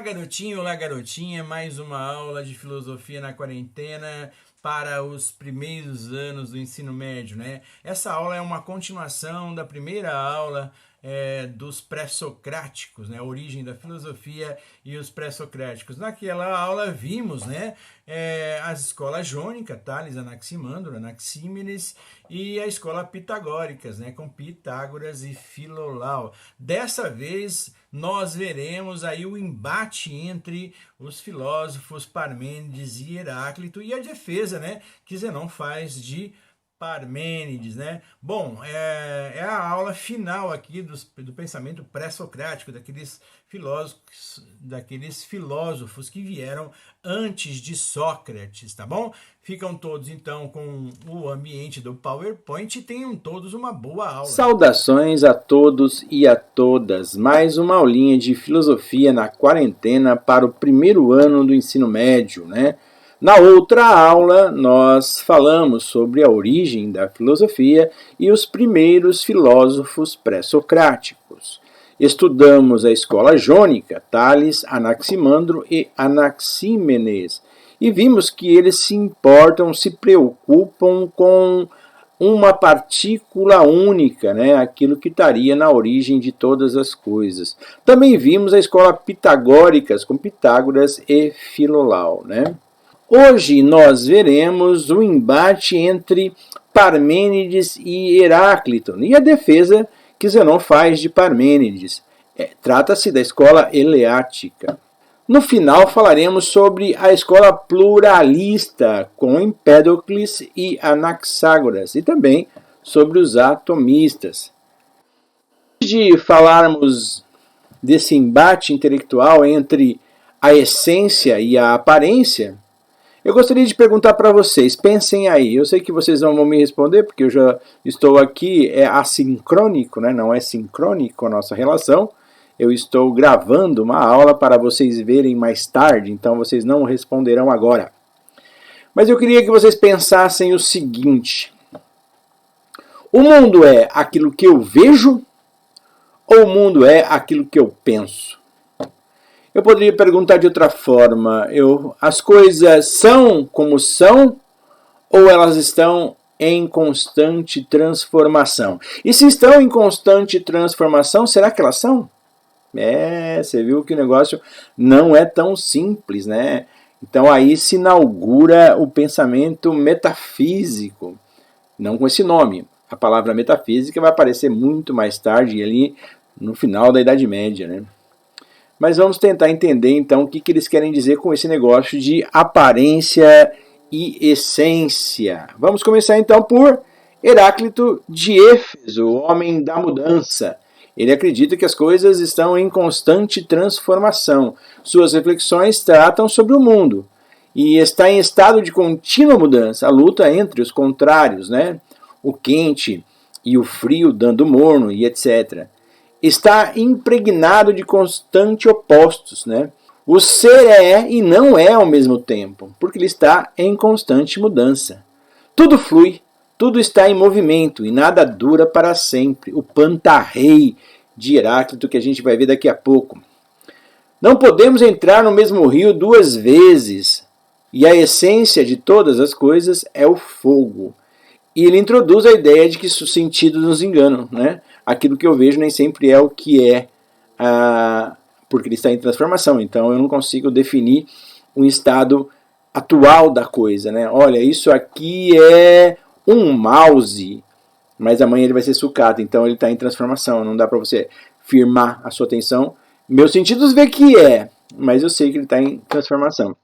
garotinho, olá garotinha, mais uma aula de filosofia na quarentena para os primeiros anos do ensino médio, né? Essa aula é uma continuação da primeira aula dos pré-socráticos, né? A origem da filosofia e os pré-socráticos. Naquela aula vimos, né, as escolas jônica, Tales, Anaximandro, Anaxímenes, e a escola pitagóricas, né, com Pitágoras e Filolau. Dessa vez nós veremos aí o embate entre os filósofos Parmênides e Heráclito e a defesa, né, que Zenão faz de Parmênides, né? Bom, é a aula final aqui do pensamento pré-socrático, daqueles filósofos que vieram antes de Sócrates, tá bom? Ficam todos, então, com o ambiente do PowerPoint e tenham todos uma boa aula. Saudações a todos e a todas. Mais uma aulinha de filosofia na quarentena para o primeiro ano do ensino médio, né? Na outra aula, nós falamos sobre a origem da filosofia e os primeiros filósofos pré-socráticos. Estudamos a escola jônica, Tales, Anaximandro e Anaxímenes, e vimos que eles se preocupam com uma partícula única, né? Aquilo que estaria na origem de todas as coisas. Também vimos a escola pitagóricas, com Pitágoras e Filolau, né? Hoje nós veremos o embate entre Parmênides e Heráclito e a defesa que Zenão faz de Parmênides. Trata-se da escola eleática. No final falaremos sobre a escola pluralista com Empédocles e Anaxágoras e também sobre os atomistas. Antes de falarmos desse embate intelectual entre a essência e a aparência, eu gostaria de perguntar para vocês, pensem aí, eu sei que vocês não vão me responder, porque eu já estou aqui, é assincrônico, né? Não é sincrônico a nossa relação, eu estou gravando uma aula para vocês verem mais tarde, então vocês não responderão agora. Mas eu queria que vocês pensassem o seguinte, o mundo é aquilo que eu vejo ou o mundo é aquilo que eu penso? Eu poderia perguntar de outra forma, as coisas são como são ou elas estão em constante transformação? E se estão em constante transformação, será que elas são? Você viu que o negócio não é tão simples, né? Então aí se inaugura o pensamento metafísico, não com esse nome. A palavra metafísica vai aparecer muito mais tarde, ali no final da Idade Média, né? Mas vamos tentar entender então o que eles querem dizer com esse negócio de aparência e essência. Vamos começar então por Heráclito de Éfeso, o homem da mudança. Ele acredita que as coisas estão em constante transformação. Suas reflexões tratam sobre o mundo e está em estado de contínua mudança, a luta entre os contrários, né? O quente e o frio dando morno e etc. Está impregnado de constantes opostos, né? O ser é e não é ao mesmo tempo, porque ele está em constante mudança. Tudo flui, tudo está em movimento e nada dura para sempre. O pantarrei de Heráclito que a gente vai ver daqui a pouco. Não podemos entrar no mesmo rio duas vezes, e a essência de todas as coisas é o fogo. E ele introduz a ideia de que os sentidos nos enganam, né? Aquilo que eu vejo nem sempre é o que é, porque ele está em transformação. Então eu não consigo definir um estado atual da coisa, né? Olha, isso aqui é um mouse, mas amanhã ele vai ser sucata, então ele está em transformação. Não dá para você firmar a sua atenção. Meus sentidos vê que é, mas eu sei que ele está em transformação.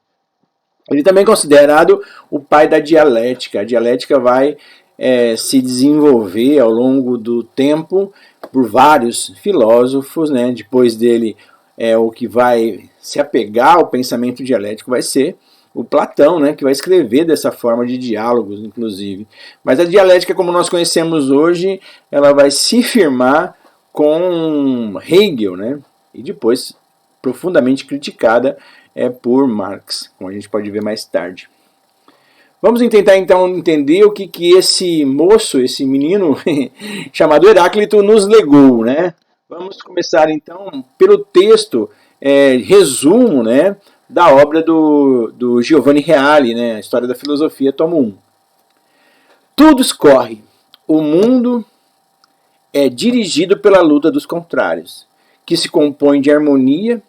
Ele também é considerado o pai da dialética. A dialética vai se desenvolver ao longo do tempo por vários filósofos, né? Depois dele, o que vai se apegar ao pensamento dialético vai ser o Platão, né? Que vai escrever dessa forma de diálogos, inclusive. Mas a dialética, como nós conhecemos hoje, ela vai se firmar com Hegel, né? E depois profundamente criticada por Marx, como a gente pode ver mais tarde. Vamos tentar então entender o que esse moço, esse menino chamado Heráclito nos legou, né? Vamos começar então pelo texto resumo, né, da obra do Giovanni Reale, né, a História da Filosofia, tomo 1. Tudo escorre. O mundo é dirigido pela luta dos contrários, que se compõe de harmonia.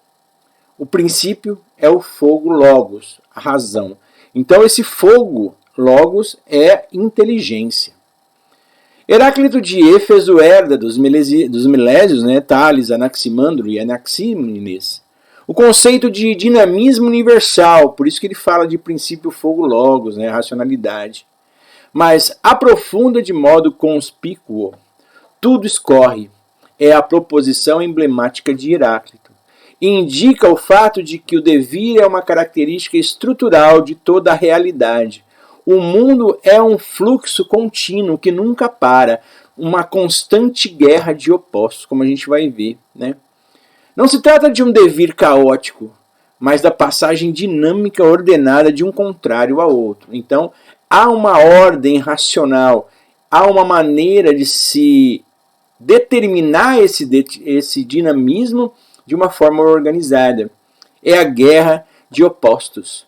O princípio é o fogo logos, a razão. Então esse fogo logos é inteligência. Heráclito de Éfeso herda dos Milésios, né, Tales, Anaximandro e Anaxímenes, o conceito de dinamismo universal, por isso que ele fala de princípio fogo logos, né, racionalidade. Mas aprofunda de modo conspícuo. Tudo escorre. É a proposição emblemática de Heráclito. Indica o fato de que o devir é uma característica estrutural de toda a realidade. O mundo é um fluxo contínuo que nunca para, uma constante guerra de opostos, como a gente vai ver, né? Não se trata de um devir caótico, mas da passagem dinâmica ordenada de um contrário a outro. Então, há uma ordem racional, há uma maneira de se determinar esse dinamismo de uma forma organizada. É a guerra de opostos,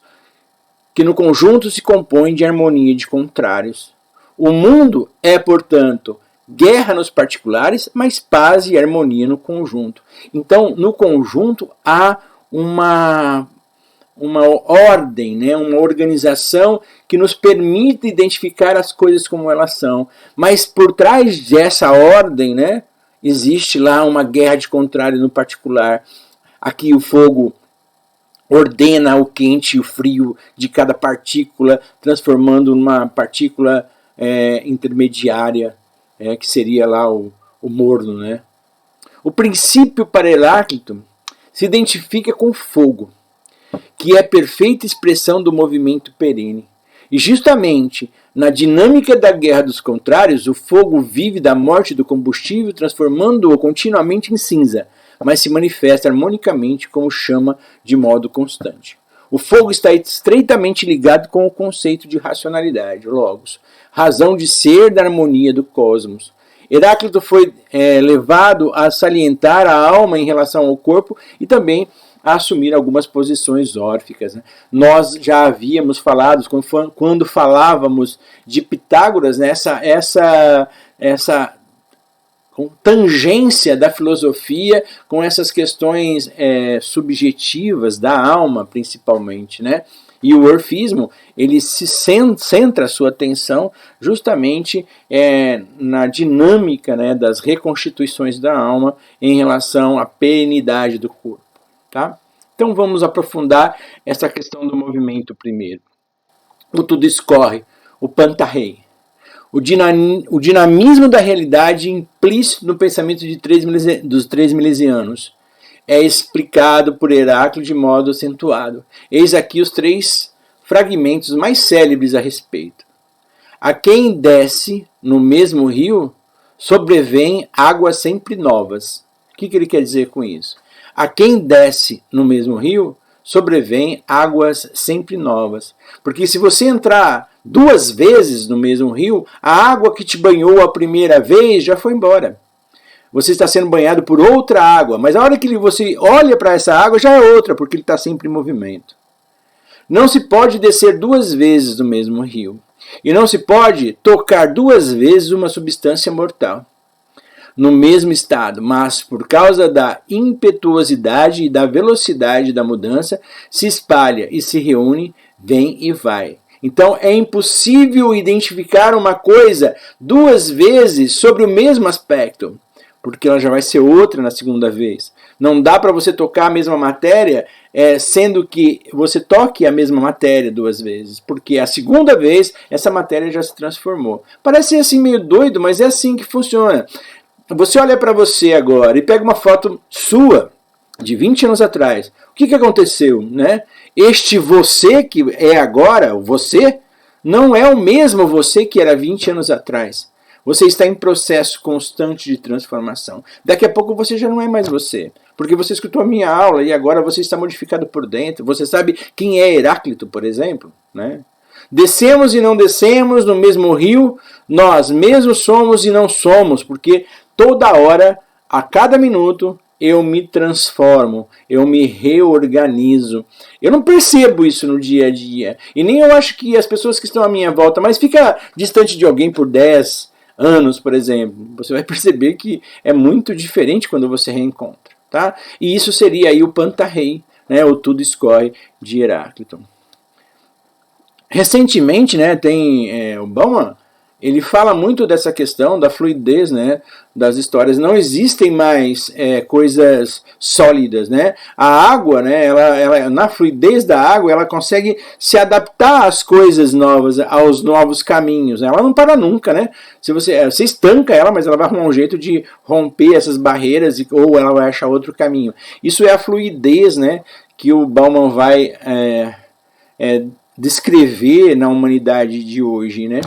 que no conjunto se compõe de harmonia de contrários. O mundo é, portanto, guerra nos particulares, mas paz e harmonia no conjunto. Então, no conjunto há uma ordem, né, uma organização que nos permite identificar as coisas como elas são. Mas por trás dessa ordem, né, existe lá uma guerra de contrário no particular. Aqui o fogo ordena o quente e o frio de cada partícula, transformando numa partícula intermediária, que seria lá o morno, né? O princípio para Heráclito se identifica com o fogo, que é perfeita expressão do movimento perene. E justamente na dinâmica da guerra dos contrários, o fogo vive da morte do combustível, transformando-o continuamente em cinza, mas se manifesta harmonicamente como chama de modo constante. O fogo está estreitamente ligado com o conceito de racionalidade, logos, razão de ser da harmonia do cosmos. Heráclito foi levado a salientar a alma em relação ao corpo e também a assumir algumas posições órficas, né? Nós já havíamos falado, quando falávamos de Pitágoras, né, essa com tangência da filosofia, com essas questões subjetivas da alma, principalmente, né? E o orfismo, ele se centra a sua atenção justamente na dinâmica, né, das reconstituições da alma em relação à perenidade do corpo. Tá? Então vamos aprofundar essa questão do movimento primeiro. O tudo escorre, o pantarrei. O dinamismo da realidade implícito no pensamento dos três milesianos é explicado por Heráclito de modo acentuado. Eis aqui os 3 fragmentos mais célebres a respeito. A quem desce no mesmo rio, sobrevêm águas sempre novas. O que ele quer dizer com isso? A quem desce no mesmo rio, sobrevêm águas sempre novas. Porque se você entrar 2 vezes no mesmo rio, a água que te banhou a primeira vez já foi embora. Você está sendo banhado por outra água, mas a hora que você olha para essa água já é outra, porque ele está sempre em movimento. Não se pode descer 2 vezes no mesmo rio. E não se pode tocar 2 vezes uma substância mortal no mesmo estado, mas por causa da impetuosidade e da velocidade da mudança, se espalha e se reúne, vem e vai. Então é impossível identificar uma coisa 2 vezes sobre o mesmo aspecto, porque ela já vai ser outra na segunda vez. Não dá para você tocar a mesma matéria, sendo que você toque a mesma matéria 2 vezes, porque a segunda vez essa matéria já se transformou. Parece assim meio doido, mas é assim que funciona. Você olha para você agora e pega uma foto sua de 20 anos atrás. O que aconteceu, né? Este você que é agora, o você, não é o mesmo você que era 20 anos atrás. Você está em processo constante de transformação. Daqui a pouco você já não é mais você, porque você escutou a minha aula e agora você está modificado por dentro. Você sabe quem é Heráclito, por exemplo, né? Descemos e não descemos no mesmo rio, nós mesmos somos e não somos, porque toda hora, a cada minuto, eu me transformo, eu me reorganizo. Eu não percebo isso no dia a dia. E nem eu acho que as pessoas que estão à minha volta, mas fica distante de alguém por 10 anos, por exemplo, você vai perceber que é muito diferente quando você reencontra. Tá? E isso seria aí o Panta-Rei, né, o Tudo Escorre de Heráclito. Recentemente, né, tem o Bauman, ele fala muito dessa questão da fluidez, né, das histórias. Não existem mais coisas sólidas, né? A água, né, ela, na fluidez da água, ela consegue se adaptar às coisas novas, aos novos caminhos. Ela não para nunca, né? Se você estanca ela, mas ela vai arrumar um jeito de romper essas barreiras ou ela vai achar outro caminho. Isso é a fluidez, né, que o Bauman vai descrever na humanidade de hoje, né?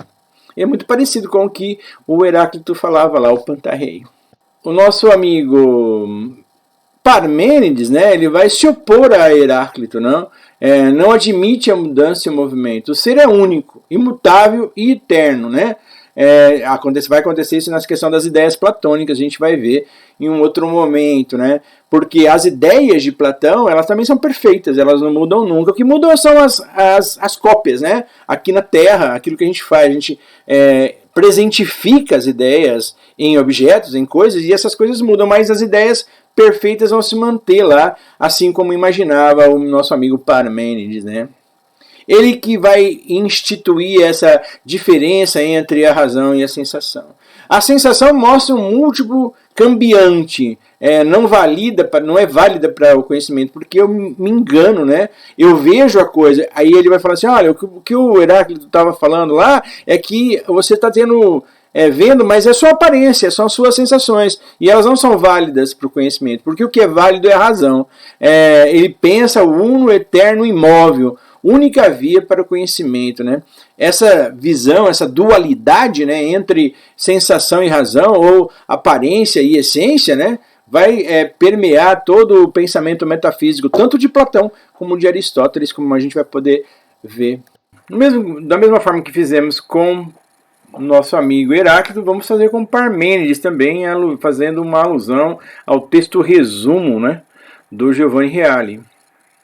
É muito parecido com o que o Heráclito falava lá, o Panta-Rei. O nosso amigo Parmênides, né, ele vai se opor a Heráclito, não? Não admite a mudança e o movimento. O ser é único, imutável e eterno, né? Vai acontecer isso na questão das ideias platônicas, a gente vai ver em um outro momento, né? Porque as ideias de Platão, elas também são perfeitas, elas não mudam nunca. O que mudam são as cópias, né? Aqui na Terra, aquilo que a gente faz, a gente presentifica as ideias em objetos, em coisas, e essas coisas mudam, mas as ideias perfeitas vão se manter lá, assim como imaginava o nosso amigo Parmênides, né? Ele que vai instituir essa diferença entre a razão e a sensação. A sensação mostra um múltiplo cambiante, não é válida para o conhecimento, porque eu me engano, né? Eu vejo a coisa, aí ele vai falar assim, olha, o que o Heráclito estava falando lá é que você está vendo, mas é só aparência, são suas sensações, e elas não são válidas para o conhecimento, porque o que é válido é a razão. Ele pensa o uno, eterno, imóvel, única via para o conhecimento, né? Essa visão, essa dualidade, né, entre sensação e razão, ou aparência e essência, né, vai permear todo o pensamento metafísico, tanto de Platão como de Aristóteles, como a gente vai poder ver. Da mesma forma que fizemos com o nosso amigo Heráclito, vamos fazer com Parmênides também, fazendo uma alusão ao texto resumo, né, do Giovanni Reale.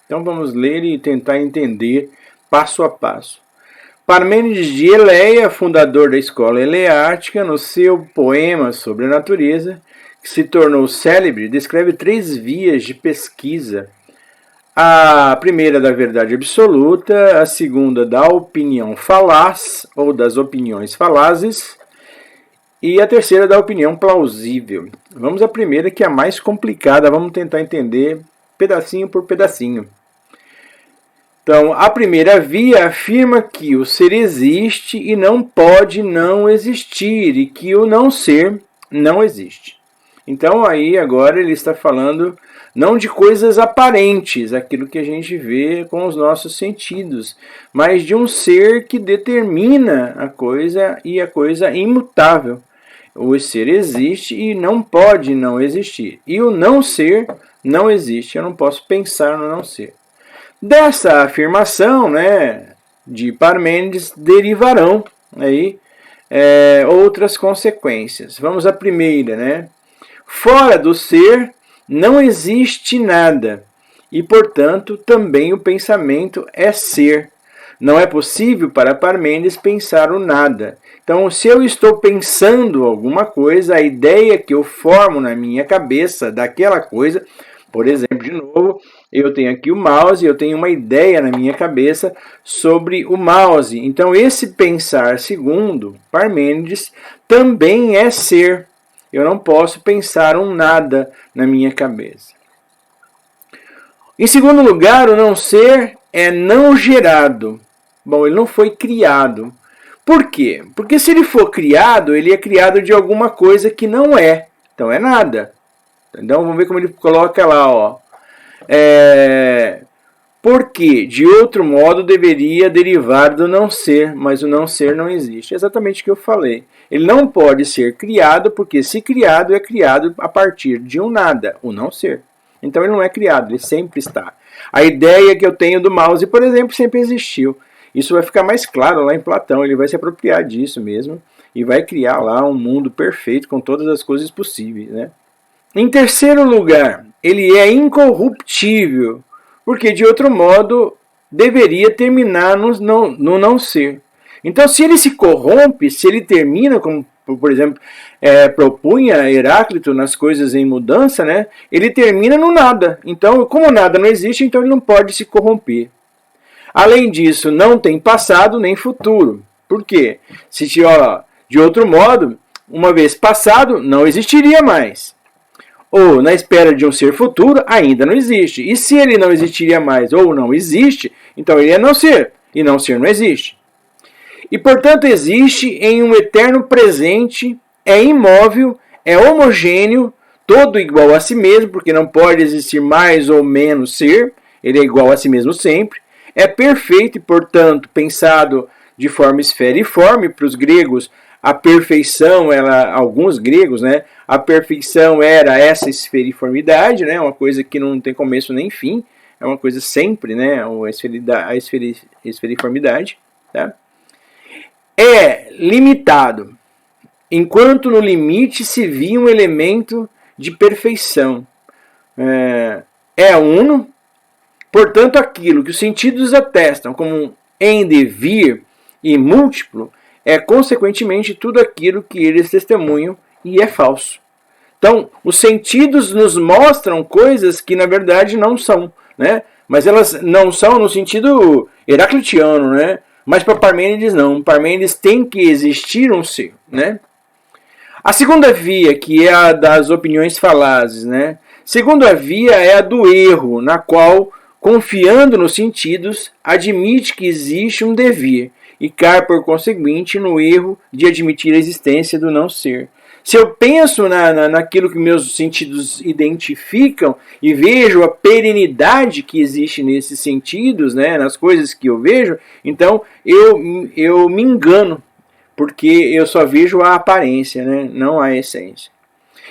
Então vamos ler e tentar entender passo a passo. Parmênides de Eleia, fundador da escola eleática, no seu poema sobre a natureza, que se tornou célebre, descreve 3 vias de pesquisa. A primeira da verdade absoluta, a segunda da opinião falaz, ou das opiniões falazes, e a terceira da opinião plausível. Vamos à primeira, que é a mais complicada, vamos tentar entender pedacinho por pedacinho. Então, a primeira via afirma que o ser existe e não pode não existir, e que o não ser não existe. Então, aí agora ele está falando não de coisas aparentes, aquilo que a gente vê com os nossos sentidos, mas de um ser que determina a coisa e a coisa imutável. O ser existe e não pode não existir. E o não ser não existe. Eu não posso pensar no não ser. Dessa afirmação, né, de Parmênides derivarão aí, outras consequências. Vamos à primeira, né? Fora do ser não existe nada e, portanto, também o pensamento é ser. Não é possível para Parmênides pensar o nada. Então, se eu estou pensando alguma coisa, a ideia que eu formo na minha cabeça daquela coisa, por exemplo, de novo, eu tenho aqui o mouse, eu tenho uma ideia na minha cabeça sobre o mouse. Então, esse pensar, segundo Parmênides, também é ser. Eu não posso pensar um nada na minha cabeça. Em segundo lugar, o não ser é não gerado. Bom, ele não foi criado. Por quê? Porque se ele for criado, ele é criado de alguma coisa que não é. Então é nada. Então vamos ver como ele coloca lá, ó. Porque, de outro modo, deveria derivar do não ser, mas o não ser não existe. É exatamente o que eu falei. Ele não pode ser criado, porque se criado, é criado a partir de um nada, o não ser. Então ele não é criado, ele sempre está. A ideia que eu tenho do mouse, por exemplo, sempre existiu. Isso vai ficar mais claro lá em Platão, ele vai se apropriar disso mesmo e vai criar lá um mundo perfeito com todas as coisas possíveis, né? Em terceiro lugar, ele é incorruptível, porque de outro modo deveria terminar no não ser. Então, se ele se corrompe, se ele termina, como por exemplo propunha Heráclito nas coisas em mudança, né, ele termina no nada. Então, como nada não existe, então ele não pode se corromper. Além disso, não tem passado nem futuro. Por quê? Se de outro modo, uma vez passado, não existiria mais. Ou na espera de um ser futuro, ainda não existe. E se ele não existiria mais ou não existe, então ele é não ser. E não ser não existe. E portanto existe em um eterno presente, é imóvel, é homogêneo, todo igual a si mesmo, porque não pode existir mais ou menos ser, ele é igual a si mesmo sempre. É perfeito e, portanto, pensado de forma esferiforme. Para os gregos, a perfeição, alguns gregos, né, a perfeição era essa esferiformidade, né, uma coisa que não tem começo nem fim, é uma coisa sempre, né, a esferiformidade. Tá? É limitado, enquanto no limite se via um elemento de perfeição. É uno. Portanto, aquilo que os sentidos atestam como em devir e múltiplo é, consequentemente, tudo aquilo que eles testemunham e é falso. Então, os sentidos nos mostram coisas que, na verdade, não são, né? Mas elas não são no sentido heraclitiano, né? Mas para Parmênides, não. Parmênides tem que existir um ser, né? A segunda via, que é a das opiniões falazes, né? Segunda via é a do erro, na qual, confiando nos sentidos, admite que existe um devir e cai, por conseguinte, no erro de admitir a existência do não ser. Se eu penso naquilo que meus sentidos identificam e vejo a perenidade que existe nesses sentidos, né, nas coisas que eu vejo, então eu me engano, porque eu só vejo a aparência, né, não a essência.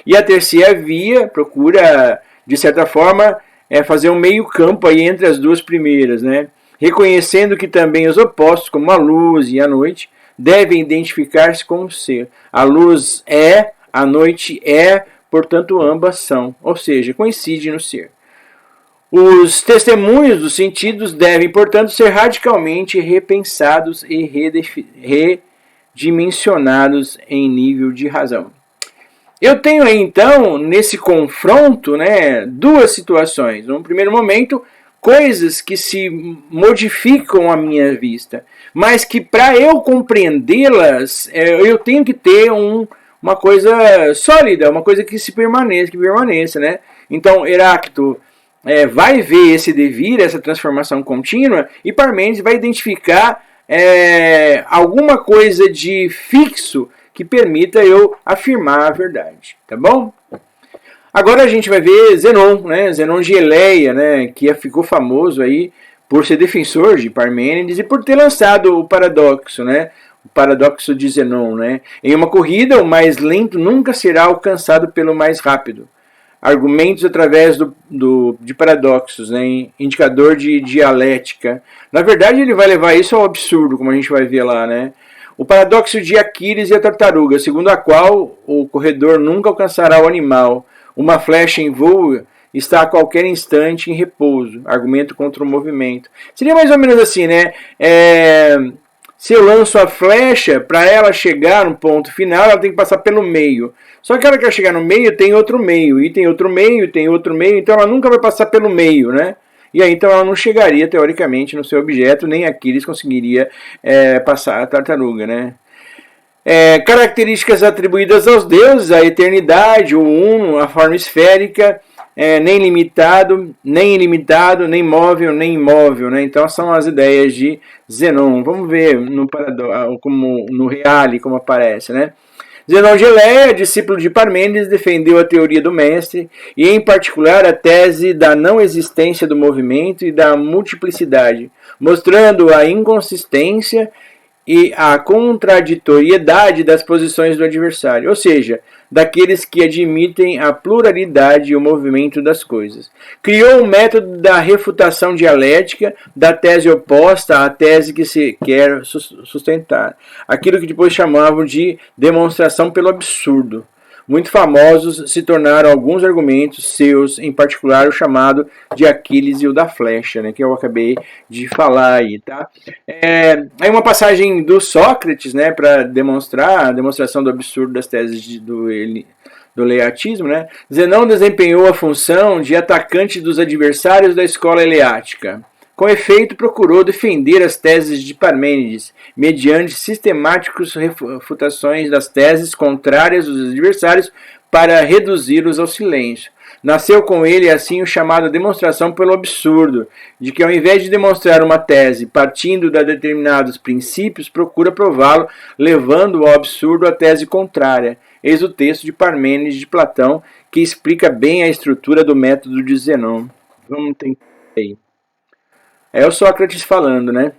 E a terceira via procura, de certa forma, fazer um meio campo aí entre as duas primeiras, né? Reconhecendo que também os opostos, como a luz e a noite, devem identificar-se com o ser. A luz é, a noite é, portanto ambas são, ou seja, coincidem no ser. Os testemunhos dos sentidos devem, portanto, ser radicalmente repensados e redimensionados em nível de razão. Eu tenho aí, então, nesse confronto, né, duas situações. No primeiro momento, coisas que se modificam à minha vista, mas que para eu compreendê-las, eu tenho que ter uma coisa sólida, uma coisa que permaneça, né? Então, Heráclito vai ver esse devir, essa transformação contínua, e Parmênides vai identificar alguma coisa de fixo que permita eu afirmar a verdade, tá bom? Agora a gente vai ver Zenon, né? Zenon de Eleia, né? Que ficou famoso aí por ser defensor de Parmênides e por ter lançado o paradoxo, né? O paradoxo de Zenon, né? Em uma corrida, o mais lento nunca será alcançado pelo mais rápido. Argumentos através de paradoxos, né? Indicador de dialética. Na verdade, ele vai levar isso ao absurdo, como a gente vai ver lá, né? O paradoxo de Aquiles e a tartaruga, segundo a qual o corredor nunca alcançará o animal. Uma flecha em voo está a qualquer instante em repouso. Argumento contra o movimento. Seria mais ou menos assim, né? Se eu lanço a flecha, para ela chegar no ponto final, ela tem que passar pelo meio. Só que ela quer chegar no meio, tem outro meio, e tem outro meio, tem outro meio, então ela nunca vai passar pelo meio, né? E aí então ela não chegaria, teoricamente, no seu objeto, nem Aquiles conseguiria passar a tartaruga, né? Características atribuídas aos deuses, a eternidade, o uno, a forma esférica, nem limitado, nem ilimitado, nem móvel, nem imóvel, né? Então são as ideias de Zenon. Vamos ver no Reale como aparece, né? Zenon de Eleia, discípulo de Parmênides, defendeu a teoria do mestre e, em particular, a tese da não existência do movimento e da multiplicidade, mostrando a inconsistência e a contraditoriedade das posições do adversário, ou seja, daqueles que admitem a pluralidade e o movimento das coisas. Criou o método da refutação dialética da tese oposta à tese que se quer sustentar, aquilo que depois chamavam de demonstração pelo absurdo. muito famosos se tornaram alguns argumentos seus, em particular o chamado de Aquiles e o da flecha, né, que eu acabei de falar aí, tá? Aí uma passagem do Sócrates, né, para demonstrar a demonstração do absurdo das teses do eleatismo, né? Zenão desempenhou a função de atacante dos adversários da escola eleática. Com efeito, procurou defender as teses de Parmênides, mediante sistemáticas refutações das teses contrárias dos adversários para reduzi-los ao silêncio. Nasceu com ele, assim, o chamado demonstração pelo absurdo, de que ao invés de demonstrar uma tese partindo de determinados princípios, procura prová-lo, levando ao absurdo a tese contrária. Eis o texto de Parmênides de Platão, que explica bem a estrutura do método de Zenão. Vamos tentar aí. É o Sócrates falando, né?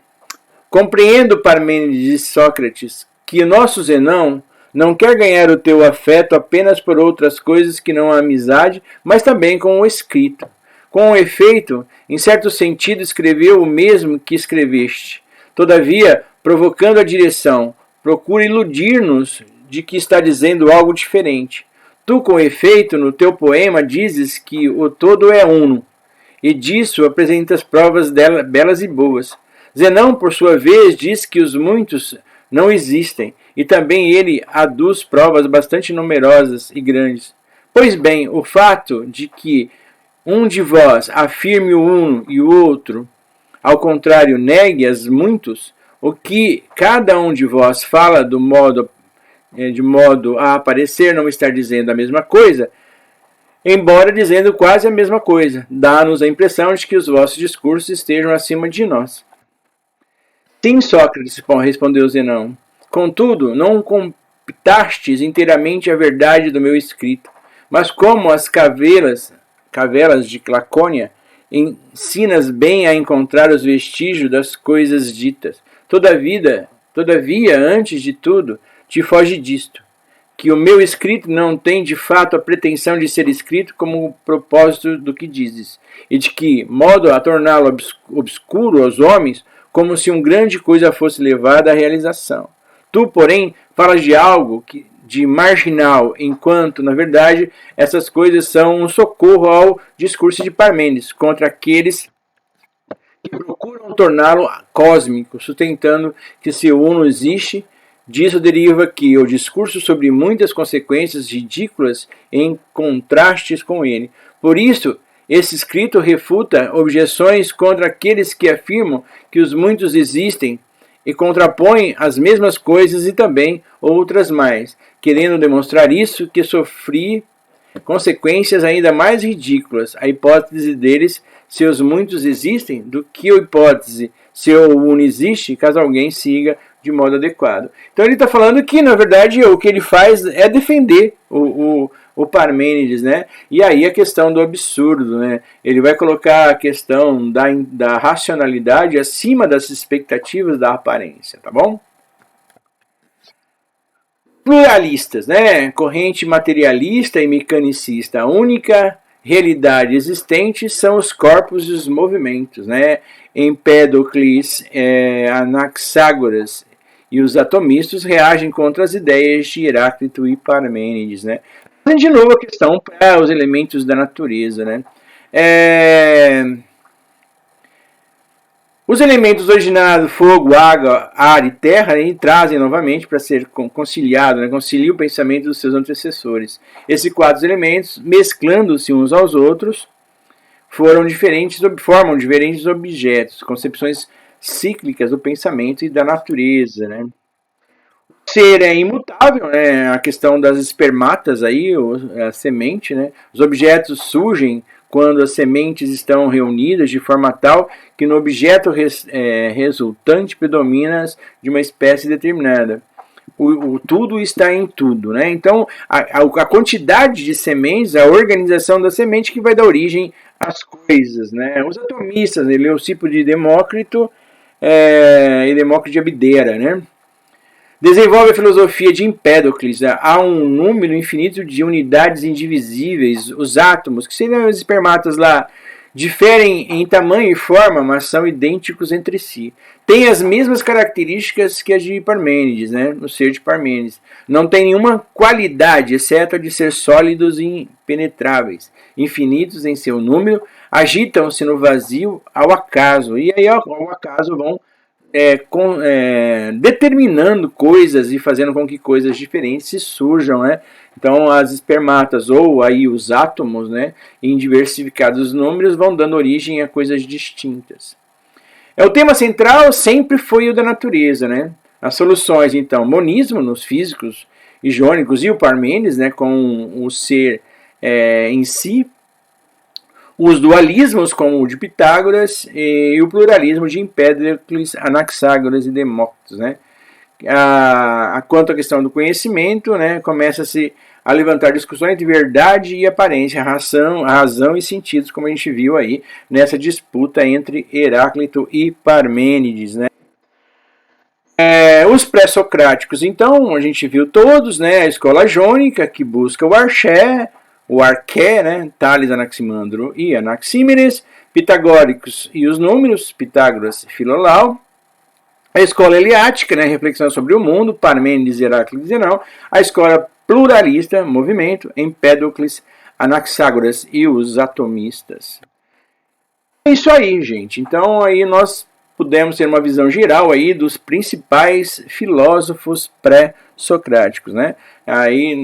Compreendo, Parmênides de Sócrates, que o nosso Zenão não quer ganhar o teu afeto apenas por outras coisas que não a amizade, mas também com o escrito. Com efeito, em certo sentido, escreveu o mesmo que escreveste. Todavia, provocando a direção, procura iludir-nos de que está dizendo algo diferente. Tu, com efeito, no teu poema dizes que o todo é uno, e disso apresentas provas belas e boas. Zenão, por sua vez, diz que os muitos não existem, e também ele aduz provas bastante numerosas e grandes. Pois bem, o fato de que um de vós afirme o uno e o outro, ao contrário, negue as muitos, o que cada um de vós fala de modo a parecer não estar dizendo a mesma coisa, embora dizendo quase a mesma coisa, dá-nos a impressão de que os vossos discursos estejam acima de nós. Sim, Sócrates, respondeu Zenão. Contudo, não comptastes inteiramente a verdade do meu escrito, mas como as cavelas de Lacônia, ensinas bem a encontrar os vestígios das coisas ditas. Todavia, antes de tudo, te foge disto, que o meu escrito não tem de fato a pretensão de ser escrito como o propósito do que dizes, e de que modo a torná-lo obscuro aos homens, como se uma grande coisa fosse levada à realização. Tu, porém, falas de algo de marginal, enquanto, na verdade, essas coisas são um socorro ao discurso de Parmênides contra aqueles que procuram torná-lo cósmico, sustentando que se o uno existe. Disso deriva que o discurso sobre muitas consequências ridículas em contrastes com ele. Por isso, esse escrito refuta objeções contra aqueles que afirmam que os muitos existem e contrapõe as mesmas coisas e também outras mais, querendo demonstrar isso que sofri consequências ainda mais ridículas, a hipótese deles se os muitos existem do que a hipótese se o uno existe, caso alguém siga de modo adequado. Então ele está falando que, na verdade, o que ele faz é defender o Parmênides, né? E aí a questão do absurdo, né? Ele vai colocar a questão da racionalidade acima das expectativas da aparência, tá bom? Pluralistas, né? Corrente materialista e mecanicista. A única realidade existente são os corpos e os movimentos, né? Empédocles, Anaxágoras e os atomistas reagem contra as ideias de Heráclito e Parmênides, né? De novo a questão para os elementos da natureza, né? Os elementos originados, fogo, água, ar e terra, trazem novamente para ser conciliado, né? Concilia o pensamento dos seus antecessores. Esses quatro elementos, mesclando-se uns aos outros, formam diferentes objetos, concepções cíclicas do pensamento e da natureza, né? O ser é imutável, né? A questão das espermatas aí, a semente, né? Os objetos surgem quando as sementes estão reunidas de forma tal que no objeto resultante predomina de uma espécie determinada. O tudo está em tudo, né? Então, a quantidade de sementes, a organização da semente que vai dar origem às coisas, né? Os atomistas, Leucipo de Demócrito e Demócrito de Abdera, né? Desenvolve a filosofia de Empédocles. Há um número infinito de unidades indivisíveis. Os átomos, que seriam os espermatas lá, diferem em tamanho e forma, mas são idênticos entre si. tem as mesmas características que as de Parmênides, né? O ser de Parmênides. Não tem nenhuma qualidade, exceto a de ser sólidos e impenetráveis, infinitos em seu número, agitam-se no vazio ao acaso, e aí ao acaso vão determinando coisas e fazendo com que coisas diferentes se surjam, né? Então as espermatas ou aí os átomos, né, em diversificados números vão dando origem a coisas distintas. O tema central sempre foi o da natureza, né? As soluções, então, monismo nos físicos e jônicos e o Parmênides, né, com o ser em si, os dualismos, como o de Pitágoras, e o pluralismo de Empédocles, Anaxágoras e Demócritos, né? Quanto à questão do conhecimento, né, começa-se a levantar discussões de verdade e aparência, razão e sentidos, como a gente viu aí nessa disputa entre Heráclito e Parmênides, né? Os pré-socráticos, então, a gente viu todos, né? A escola jônica, que busca o arqué, né? Tales, Anaximandro e Anaxímenes, pitagóricos e os números, Pitágoras e Filolau. A escola eleática, né, reflexão sobre o mundo, Parmênides, Heráclito e Zenão. A escola pluralista, movimento, Empédocles, Anaxágoras e os atomistas. É isso aí, gente. Então aí nós pudemos ter uma visão geral aí dos principais filósofos pré-socráticos, né? Aí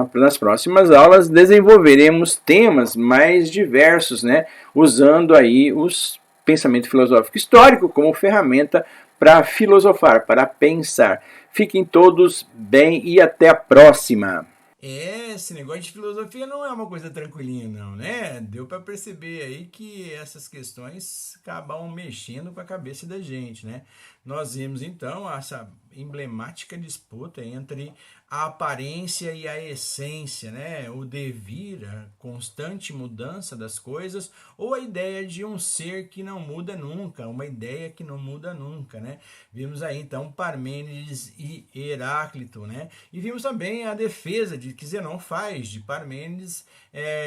nas próximas aulas desenvolveremos temas mais diversos, né? Usando aí os pensamento filosófico histórico como ferramenta para filosofar, para pensar. Fiquem todos bem e até a próxima. Esse negócio de filosofia não é uma coisa tranquilinha, não, né? Deu para perceber aí que essas questões acabam mexendo com a cabeça da gente, né? Nós vimos então essa emblemática disputa entre a aparência e a essência, né? O devir, a constante mudança das coisas, ou a ideia de um ser que não muda nunca, uma ideia que não muda nunca, né? Vimos aí então Parmênides e Heráclito, né? E vimos também a defesa que Zenão faz de Parmênides,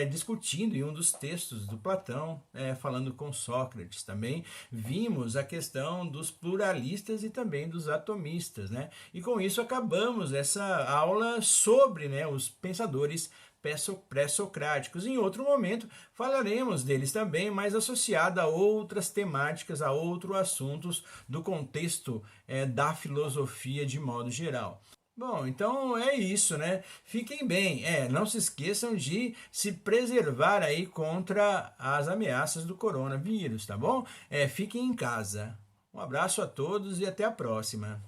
discutindo em um dos textos do Platão, falando com Sócrates. Também vimos a questão dos pluralistas e também dos atomistas, né? E com isso acabamos essa aula sobre, né, os pensadores pré-socráticos. Em outro momento falaremos deles também, mas associado a outras temáticas, a outros assuntos do contexto da filosofia de modo geral. Bom, então é isso, né? Fiquem bem. Não se esqueçam de se preservar aí contra as ameaças do coronavírus, tá bom? Fiquem em casa. Um abraço a todos e até a próxima.